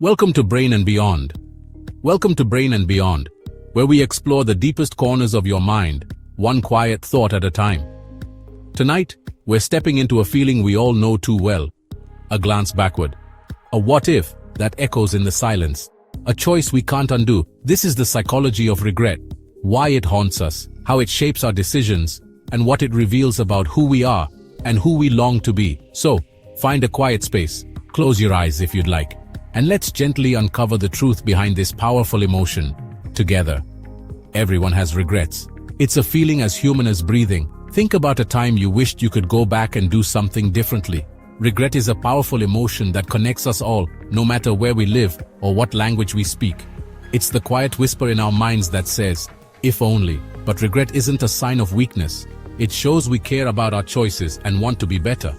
Welcome to Brain and Beyond. Welcome to Brain and Beyond, where we explore the deepest corners of your mind, one quiet thought at a time. Tonight, we're stepping into a feeling we all know too well, a glance backward. A what if that echoes in the silence, a choice we can't undo. This is the psychology of regret, why it haunts us, how it shapes our decisions, and what it reveals about who we are and who we long to be. So, find a quiet space, close your eyes if you'd like, and let's gently uncover the truth behind this powerful emotion, together. Everyone has regrets. It's a feeling as human as breathing. Think about a time you wished you could go back and do something differently. Regret is a powerful emotion that connects us all, no matter where we live or what language we speak. It's the quiet whisper in our minds that says, if only. But regret isn't a sign of weakness. It shows we care about our choices and want to be better.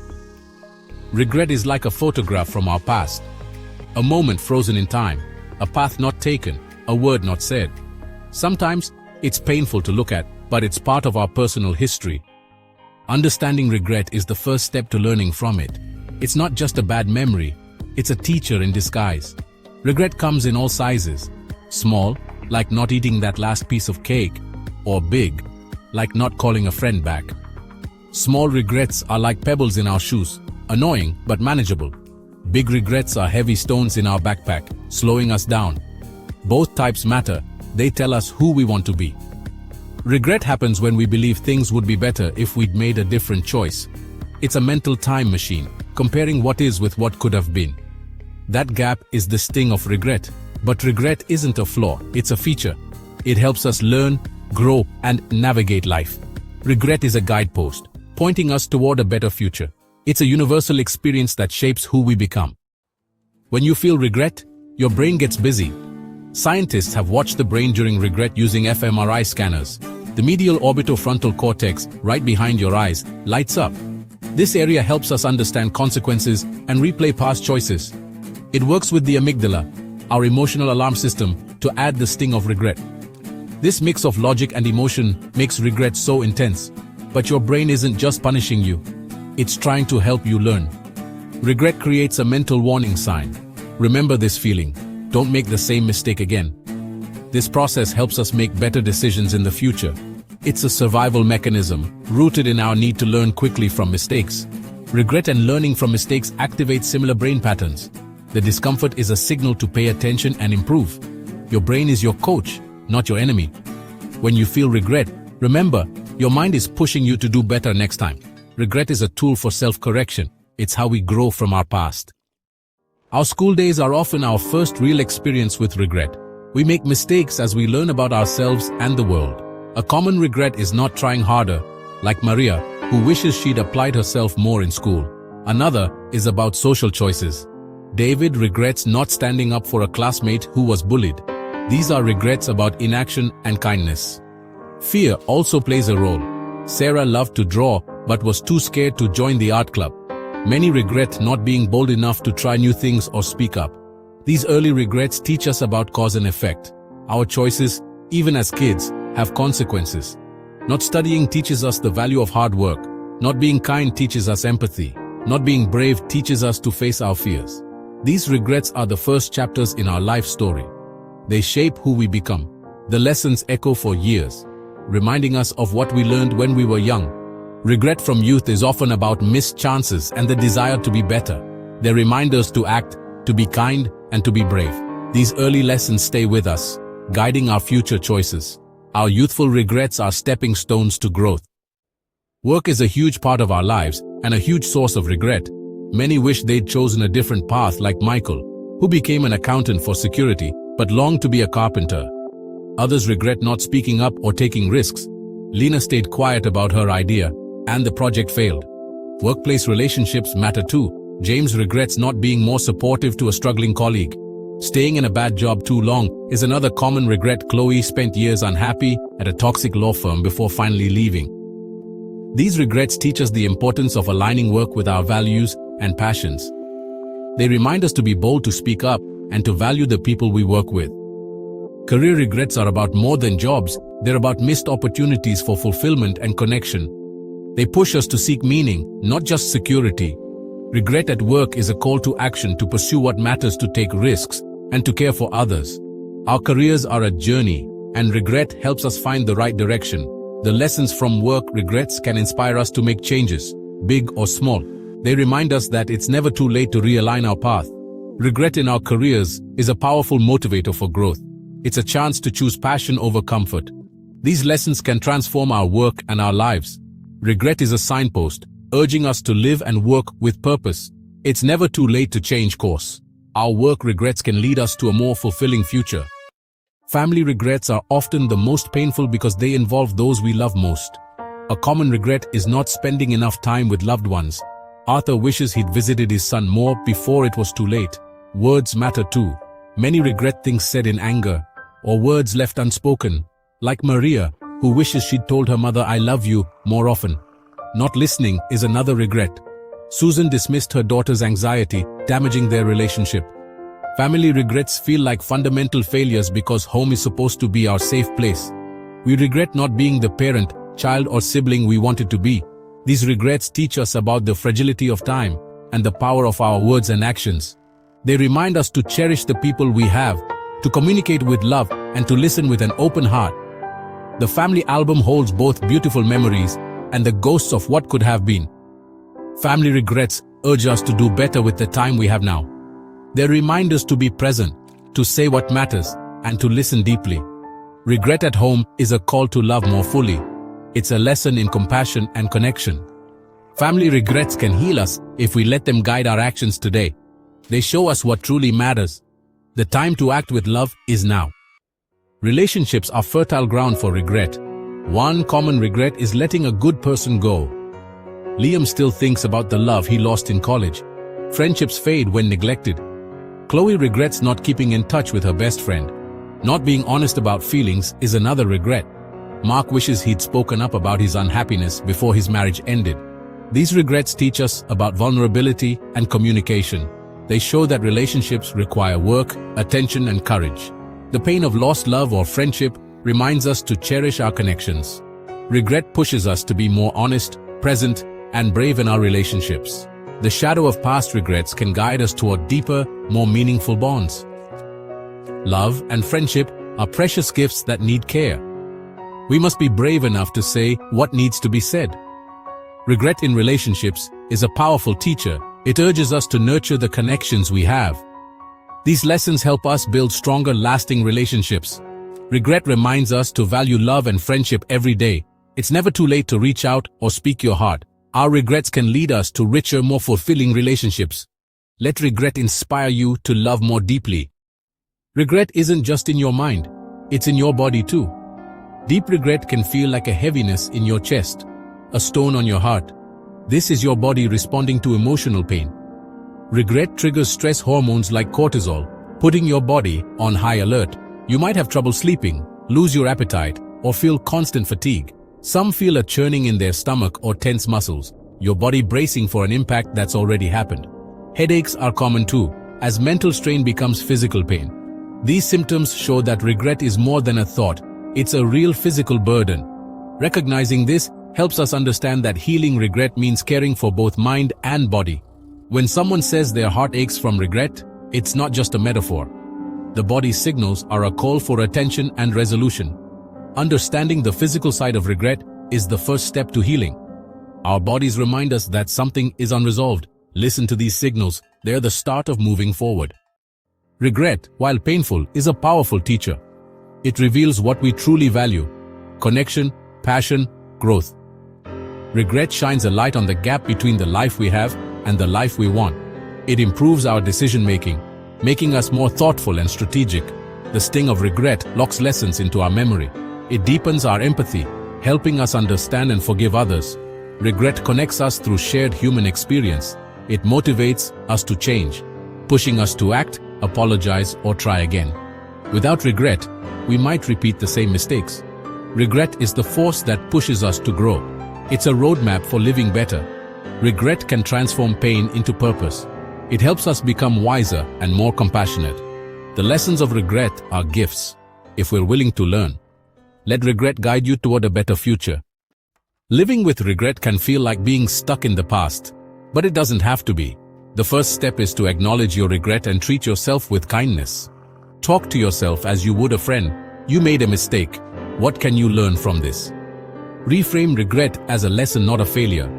Regret is like a photograph from our past. A moment frozen in time, a path not taken, a word not said. Sometimes, it's painful to look at, but it's part of our personal history. Understanding regret is the first step to learning from it. It's not just a bad memory, it's a teacher in disguise. Regret comes in all sizes. Small, like not eating that last piece of cake, or big, like not calling a friend back. Small regrets are like pebbles in our shoes, annoying but manageable. Big regrets are heavy stones in our backpack, slowing us down. Both types matter, they tell us who we want to be. Regret happens when we believe things would be better if we'd made a different choice. It's a mental time machine, comparing what is with what could have been. That gap is the sting of regret. But regret isn't a flaw, it's a feature. It helps us learn, grow, and navigate life. Regret is a guidepost, pointing us toward a better future. It's a universal experience that shapes who we become. When you feel regret, your brain gets busy. Scientists have watched the brain during regret using fMRI scanners. The medial orbitofrontal cortex, right behind your eyes, lights up. This area helps us understand consequences and replay past choices. It works with the amygdala, our emotional alarm system, to add the sting of regret. This mix of logic and emotion makes regret so intense. But your brain isn't just punishing you. It's trying to help you learn. Regret creates a mental warning sign. Remember this feeling. Don't make the same mistake again. This process helps us make better decisions in the future. It's a survival mechanism, rooted in our need to learn quickly from mistakes. Regret and learning from mistakes activate similar brain patterns. The discomfort is a signal to pay attention and improve. Your brain is your coach, not your enemy. When you feel regret, remember, your mind is pushing you to do better next time. Regret is a tool for self-correction. It's how we grow from our past. Our school days are often our first real experience with regret. We make mistakes as we learn about ourselves and the world. A common regret is not trying harder, like Maria, who wishes she'd applied herself more in school. Another is about social choices. David regrets not standing up for a classmate who was bullied. These are regrets about inaction and kindness. Fear also plays a role. Sarah loved to draw, but was too scared to join the art club. Many regret not being bold enough to try new things or speak up. These early regrets teach us about cause and effect. Our choices, even as kids, have consequences. Not studying teaches us the value of hard work. Not being kind teaches us empathy. Not being brave teaches us to face our fears. These regrets are the first chapters in our life story. They shape who we become. The lessons echo for years, reminding us of what we learned when we were young. Regret from youth is often about missed chances and the desire to be better. They remind us to act, to be kind, and to be brave. These early lessons stay with us, guiding our future choices. Our youthful regrets are stepping stones to growth. Work is a huge part of our lives and a huge source of regret. Many wish they'd chosen a different path, like Michael, who became an accountant for security but longed to be a carpenter. Others regret not speaking up or taking risks. Lena stayed quiet about her idea, and the project failed. Workplace relationships matter too. James regrets not being more supportive to a struggling colleague. Staying in a bad job too long is another common regret. Chloe spent years unhappy at a toxic law firm before finally leaving. These regrets teach us the importance of aligning work with our values and passions. They remind us to be bold to speak up and to value the people we work with. Career regrets are about more than jobs. They're about missed opportunities for fulfillment and connection. They push us to seek meaning, not just security. Regret at work is a call to action to pursue what matters, to take risks, and to care for others. Our careers are a journey, and regret helps us find the right direction. The lessons from work regrets can inspire us to make changes, big or small. They remind us that it's never too late to realign our path. Regret in our careers is a powerful motivator for growth. It's a chance to choose passion over comfort. These lessons can transform our work and our lives. Regret is a signpost, urging us to live and work with purpose. It's never too late to change course. Our work regrets can lead us to a more fulfilling future. Family regrets are often the most painful because they involve those we love most. A common regret is not spending enough time with loved ones. Arthur wishes he'd visited his son more before it was too late. Words matter too. Many regret things said in anger, or words left unspoken, like Maria, who wishes she'd told her mother "I love you" more often. Not listening is another regret. Susan dismissed her daughter's anxiety, damaging their relationship. Family regrets feel like fundamental failures because home is supposed to be our safe place. We regret not being the parent, child, or sibling we wanted to be. These regrets teach us about the fragility of time and the power of our words and actions. They remind us to cherish the people we have, to communicate with love, and to listen with an open heart. The family album holds both beautiful memories and the ghosts of what could have been. Family regrets urge us to do better with the time we have now. They remind us to be present, to say what matters, and to listen deeply. Regret at home is a call to love more fully. It's a lesson in compassion and connection. Family regrets can heal us if we let them guide our actions today. They show us what truly matters. The time to act with love is now. Relationships are fertile ground for regret. One common regret is letting a good person go. Liam still thinks about the love he lost in college. Friendships fade when neglected. Chloe regrets not keeping in touch with her best friend. Not being honest about feelings is another regret. Mark wishes he'd spoken up about his unhappiness before his marriage ended. These regrets teach us about vulnerability and communication. They show that relationships require work, attention, and courage. The pain of lost love or friendship reminds us to cherish our connections. Regret pushes us to be more honest, present, and brave in our relationships. The shadow of past regrets can guide us toward deeper, more meaningful bonds. Love and friendship are precious gifts that need care. We must be brave enough to say what needs to be said. Regret in relationships is a powerful teacher. It urges us to nurture the connections we have. These lessons help us build stronger, lasting relationships. Regret reminds us to value love and friendship every day. It's never too late to reach out or speak your heart. Our regrets can lead us to richer, more fulfilling relationships. Let regret inspire you to love more deeply. Regret isn't just in your mind, it's in your body too. Deep regret can feel like a heaviness in your chest, a stone on your heart. This is your body responding to emotional pain. Regret triggers stress hormones like cortisol, putting your body on high alert. You might have trouble sleeping, lose your appetite, or feel constant fatigue. Some feel a churning in their stomach or tense muscles, your body bracing for an impact that's already happened. Headaches are common too, as mental strain becomes physical pain. These symptoms show that regret is more than a thought, it's a real physical burden. Recognizing this helps us understand that healing regret means caring for both mind and body. When someone says their heart aches from regret, it's not just a metaphor. The body's signals are a call for attention and resolution. Understanding the physical side of regret is the first step to healing. Our bodies remind us that something is unresolved. Listen to these signals, they're the start of moving forward. Regret, while painful, is a powerful teacher. It reveals what we truly value: connection, passion, growth. Regret shines a light on the gap between the life we have and the life we want. It improves our decision-making, making us more thoughtful and strategic. The sting of regret locks lessons into our memory. It deepens our empathy, helping us understand and forgive others. Regret connects us through shared human experience. It motivates us to change, pushing us to act, apologize, or try again. Without regret, we might repeat the same mistakes. Regret is the force that pushes us to grow. It's a roadmap for living better. Regret can transform pain into purpose. It helps us become wiser and more compassionate. The lessons of regret are gifts, if we're willing to learn. Let regret guide you toward a better future. Living with regret can feel like being stuck in the past, but it doesn't have to be. The first step is to acknowledge your regret and treat yourself with kindness. Talk to yourself as you would a friend. You made a mistake. What can you learn from this? Reframe regret as a lesson, not a failure.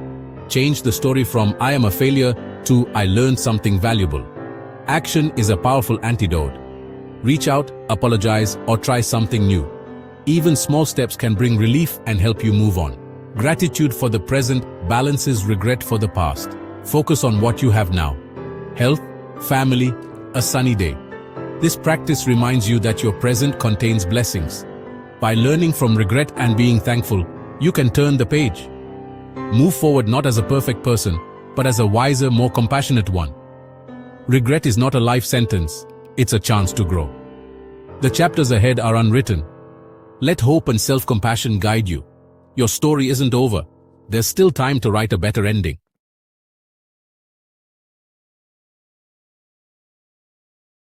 Change the story from "I am a failure" to "I learned something valuable." Action is a powerful antidote. Reach out, apologize, or try something new. Even small steps can bring relief and help you move on. Gratitude for the present balances regret for the past. Focus on what you have now. Health, family, a sunny day. This practice reminds you that your present contains blessings. By learning from regret and being thankful, you can turn the page. Move forward not as a perfect person, but as a wiser, more compassionate one. Regret is not a life sentence, it's a chance to grow. The chapters ahead are unwritten. Let hope and self-compassion guide you. Your story isn't over. There's still time to write a better ending.